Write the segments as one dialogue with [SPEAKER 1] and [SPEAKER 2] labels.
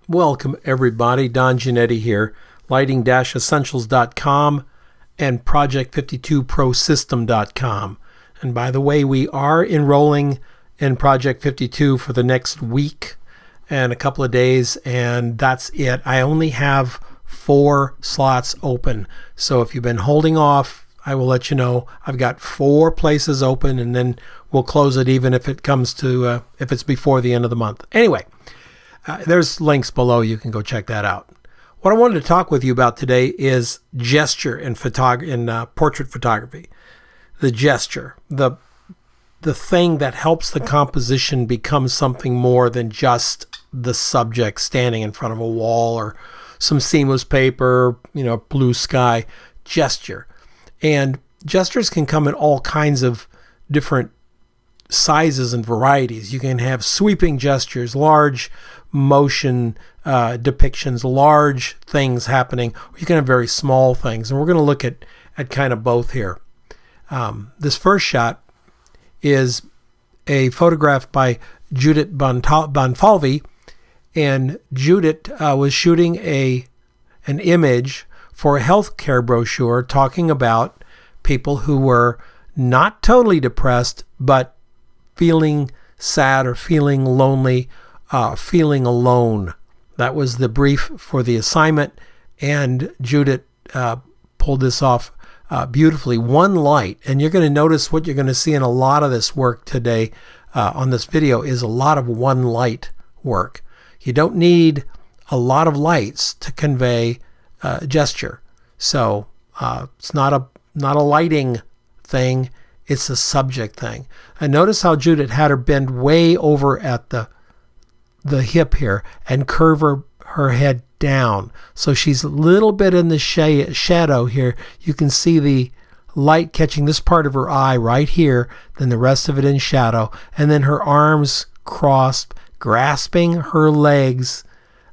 [SPEAKER 1] Welcome everybody, Don Giannatti here, lighting-essentials.com and project52prosystem.com. And by the way, we are enrolling in Project 52 for the next week and a couple of days, and that's it. I only have 4 slots open. So if you've been holding off, I will let you know. I've got 4 places open, and then we'll close it even if it comes to, if it's before the end of the month. Anyway, there's links below. You can go check that out. What I wanted to talk with you about today is gesture in portrait photography. The gesture, the thing that helps the composition become something more than just the subject standing in front of a wall or some seamless paper, blue sky. Gesture. And gestures can come in all kinds of different sizes and varieties. You can have sweeping gestures, large motion depictions, large things happening. You can have very small things, and we're going to look at kind of both here. This first shot is a photograph by Judith Bunbun, and Judith was shooting an image for a healthcare brochure talking about people who were not totally depressed, but feeling sad or feeling lonely, feeling alone. That was the brief for the assignment, and Judith pulled this off beautifully. One light, and you're going to notice what you're going to see in a lot of this work today on this video is a lot of one light work. You don't need a lot of lights to convey gesture. So it's not a lighting thing, it's a subject thing. And notice how Judith had her bend way over at the hip here and curve her head down. So she's a little bit in the shadow here. You can see the light catching this part of her eye right here, then the rest of it in shadow, and then her arms crossed, grasping her legs,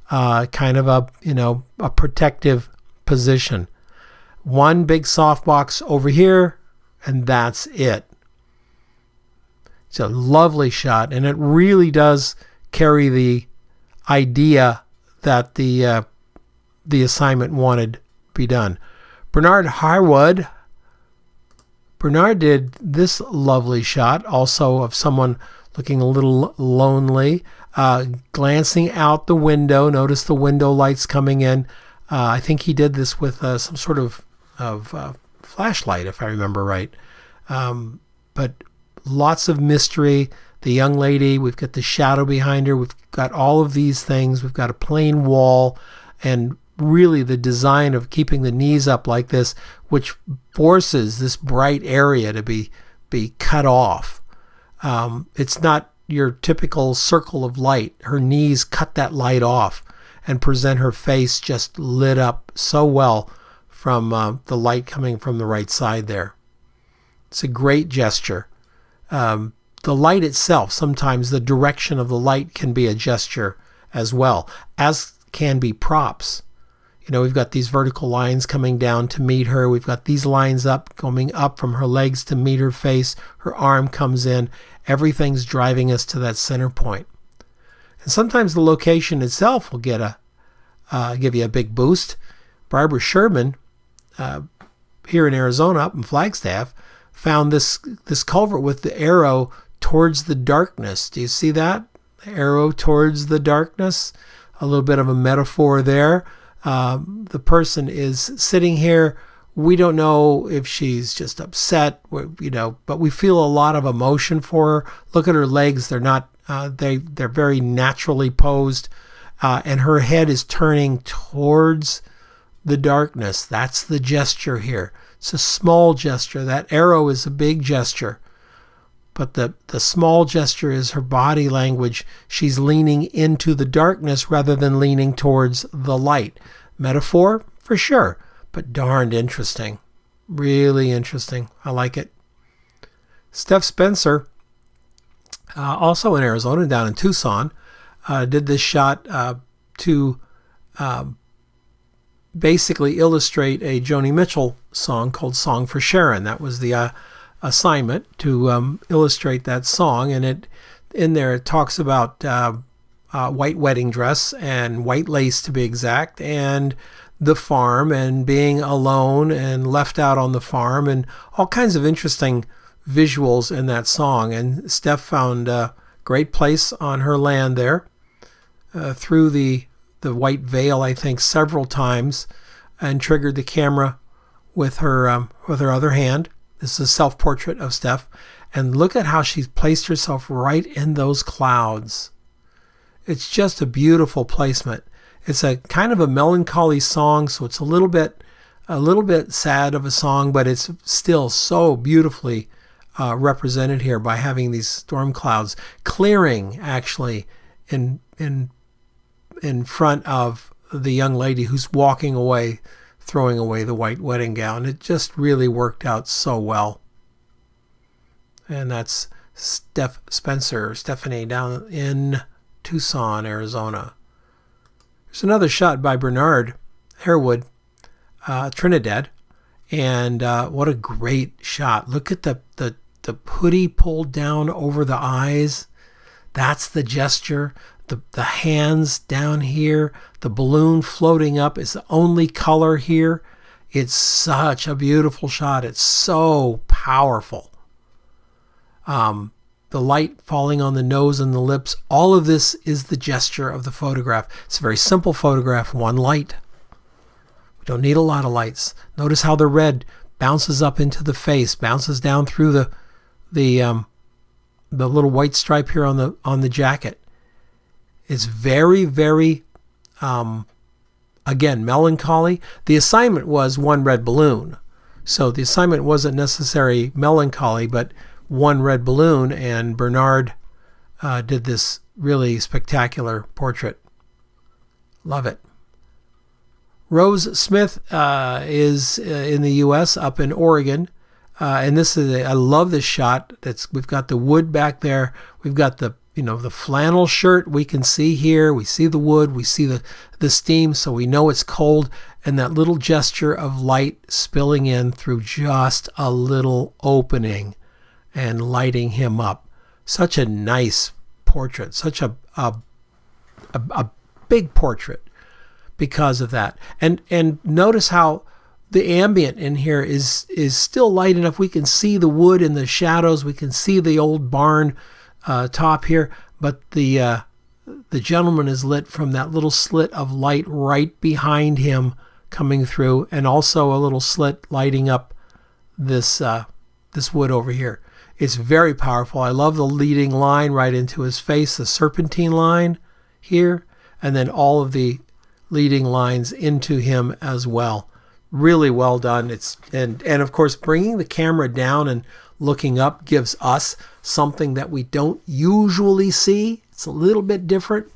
[SPEAKER 1] kind of a protective position. One big softbox over here, and that's it. It's a lovely shot, and it really does carry the idea that the assignment wanted to be done. Harwood did this lovely shot, also of someone looking a little lonely, glancing out the window. Notice the window lights coming in. I think he did this with some sort of flashlight, if I remember right. But lots of mystery. The young lady, we've got the shadow behind her. We've got all of these things. We've got a plain wall, and really the design of keeping the knees up like this, which forces this bright area to be cut off. It's not your typical circle of light. Her knees cut that light off and present her face just lit up so well from the light coming from the right side there. It's a great gesture. The light itself, sometimes the direction of the light can be a gesture as well, as can be props. We've got these vertical lines coming down to meet her. We've got these lines coming up from her legs to meet her face. Her arm comes in. Everything's driving us to that center point. And sometimes the location itself will give you a big boost. Barbara Sherman, here in Arizona, up in Flagstaff, found this culvert with the arrow towards the darkness. Do you see that? The arrow towards the darkness. A little bit of a metaphor there. The person is sitting here. We don't know if she's just upset, but we feel a lot of emotion for her. Look at her legs. They're not. They're very naturally posed, and her head is turning towards the darkness. That's the gesture here. It's a small gesture. That arrow is a big gesture. But the small gesture is her body language. She's leaning into the darkness rather than leaning towards the light. Metaphor? For sure. But darned interesting. Really interesting. I like it. Stefon Spencer, also in Arizona, down in Tucson, did this shot to basically illustrate a Joni Mitchell song called Song for Sharon. That was the assignment, to illustrate that song, and in there it talks about white wedding dress and white lace to be exact, and the farm and being alone and left out on the farm and all kinds of interesting visuals in that song. And Steph found a great place on her land there, through the white veil, I think, several times, and triggered the camera with her other hand. This is a self-portrait of Steph. And look at how she's placed herself right in those clouds. It's just a beautiful placement. It's a kind of a melancholy song, so it's a little bit sad of a song, but it's still so beautifully represented here by having these storm clouds clearing actually in front of the young lady who's walking away, throwing away the white wedding gown. It just really worked out so well. And that's Stephanie down in Tucson, Arizona. There's another shot by Bernard Harewood, Trinidad, and what a great shot. Look at the hoodie pulled down over the eyes. That's the gesture. The hands down here, the balloon floating up is the only color here. It's such a beautiful shot. It's so powerful. The light falling on the nose and the lips, all of this is the gesture of the photograph. It's a very simple photograph, one light. We don't need a lot of lights. Notice how the red bounces up into the face, bounces down through the little white stripe here on the jacket. It's very, very, again, melancholy. The assignment was one red balloon. So the assignment wasn't necessarily melancholy, but one red balloon, and Bernard did this really spectacular portrait. Love it. Rose Smith is in the U.S., up in Oregon, and this is I love this shot. We've got the wood back there. We've got the flannel shirt we can see here. We see the wood. We see the steam, so we know it's cold. And that little gesture of light spilling in through just a little opening and lighting him up. Such a nice portrait. Such a big portrait because of that. And notice how the ambient in here is still light enough. We can see the wood in the shadows. We can see the old barn top here, but the gentleman is lit from that little slit of light right behind him coming through, and also a little slit lighting up this wood over here. It's very powerful. I love the leading line right into his face, the serpentine line here, and then all of the leading lines into him as well. Really well done. And of course, bringing the camera down and looking up gives us something that we don't usually see. It's a little bit different.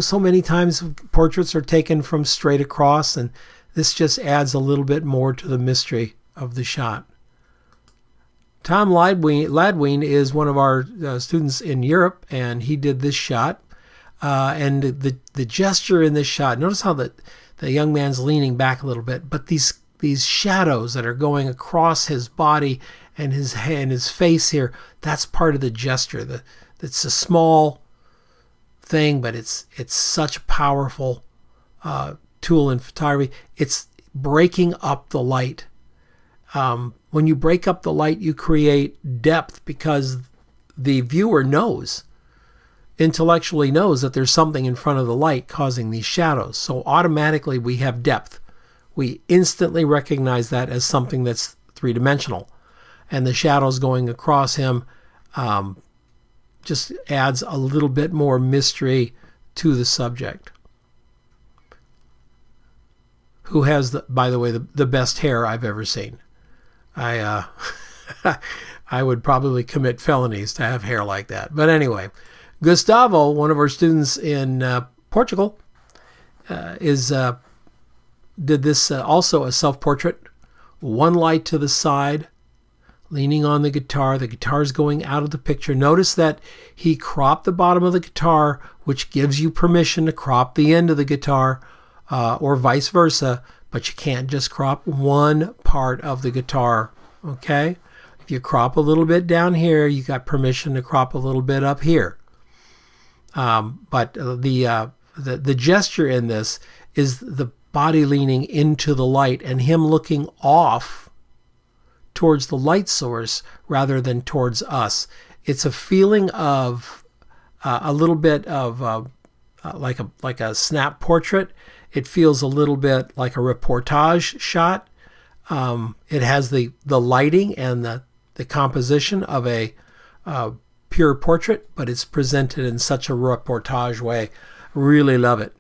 [SPEAKER 1] So many times portraits are taken from straight across, and this just adds a little bit more to the mystery of the shot. Tom Ladween is one of our students in Europe, and he did this shot. And the gesture in this shot, notice how the young man's leaning back a little bit, but these shadows that are going across his body and his face here, that's part of the gesture. It's a small thing, but it's such a powerful tool in photography. It's breaking up the light. When you break up the light, you create depth because the viewer intellectually knows that there's something in front of the light causing these shadows. So automatically we have depth. We instantly recognize that as something that's three-dimensional. And the shadows going across him just adds a little bit more mystery to the subject. Who has, by the way, the best hair I've ever seen. I would probably commit felonies to have hair like that. But anyway, Gustavo, one of our students in Portugal, did this also a self-portrait. One light to the side, leaning on the guitar. The guitar's going out of the picture. Notice that he cropped the bottom of the guitar, which gives you permission to crop the end of the guitar, or vice versa. But you can't just crop one part of the guitar, okay? If you crop a little bit down here, you got permission to crop a little bit up here. But the gesture in this is the body leaning into the light and him looking off towards the light source rather than towards us. It's a feeling of a little bit of like a snap portrait. It feels a little bit like a reportage shot. It has the lighting and the composition of a pure portrait, but it's presented in such a reportage way. Really love it.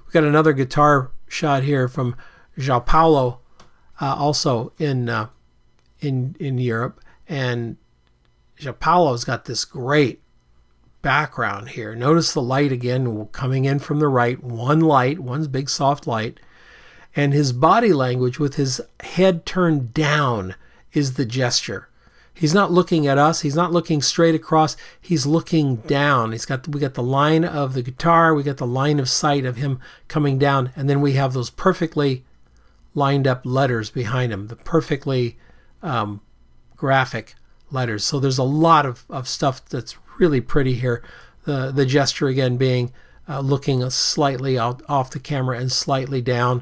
[SPEAKER 1] We've got another guitar shot here from Paolo, also in Europe, and Paolo's got this great background here. Notice the light again coming in from the right. One big soft light, and his body language with his head turned down is the gesture. He's not looking at us. He's not looking straight across. He's looking down. We got the line of the guitar. We got the line of sight of him coming down. And then we have those perfectly lined up letters behind him, the perfectly graphic letters. So there's a lot of stuff that's really pretty here. The gesture again being looking slightly off the camera and slightly down.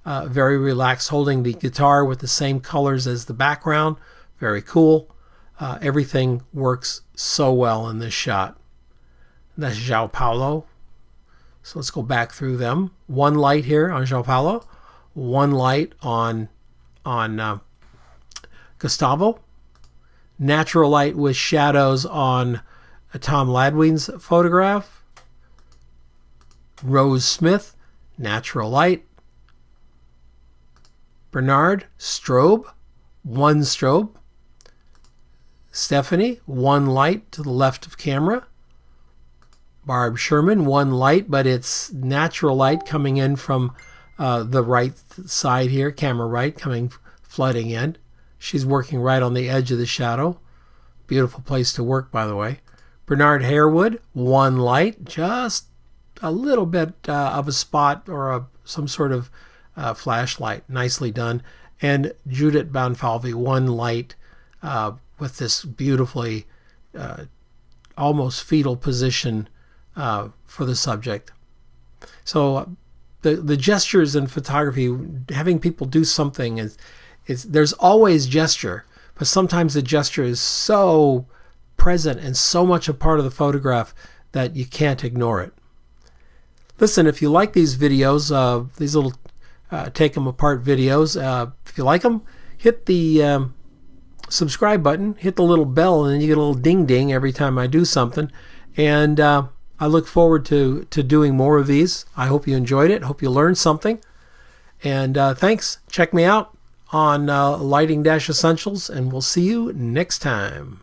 [SPEAKER 1] Very relaxed, holding the guitar with the same colors as the background. Very cool. Everything works so well in this shot. That's João Paulo. So let's go back through them. One light here on João Paulo. One light on Gustavo. Natural light with shadows on Tom Ladwin's photograph. Rose Smith, natural light. Bernard, strobe. One strobe. Stephanie, one light to the left of camera. Barb Sherman, one light, but it's natural light coming in from the right side here, camera right, flooding in. She's working right on the edge of the shadow. Beautiful place to work, by the way. Bernard Harewood, one light, just a little bit of a spot or some sort of flashlight. Nicely done. And Judith Bunbun, one light, with this beautifully almost fetal position for the subject. So the gestures in photography, having people do something, is there's always gesture, but sometimes the gesture is so present and so much a part of the photograph that you can't ignore it. Listen, if you like these videos, these little take them apart videos, if you like them, hit the subscribe button, hit the little bell, and then you get a little ding ding every time I do something. And I look forward to doing more of these. I hope you enjoyed it. Hope you learned something. And thanks. Check me out on Lighting Essentials, and we'll see you next time.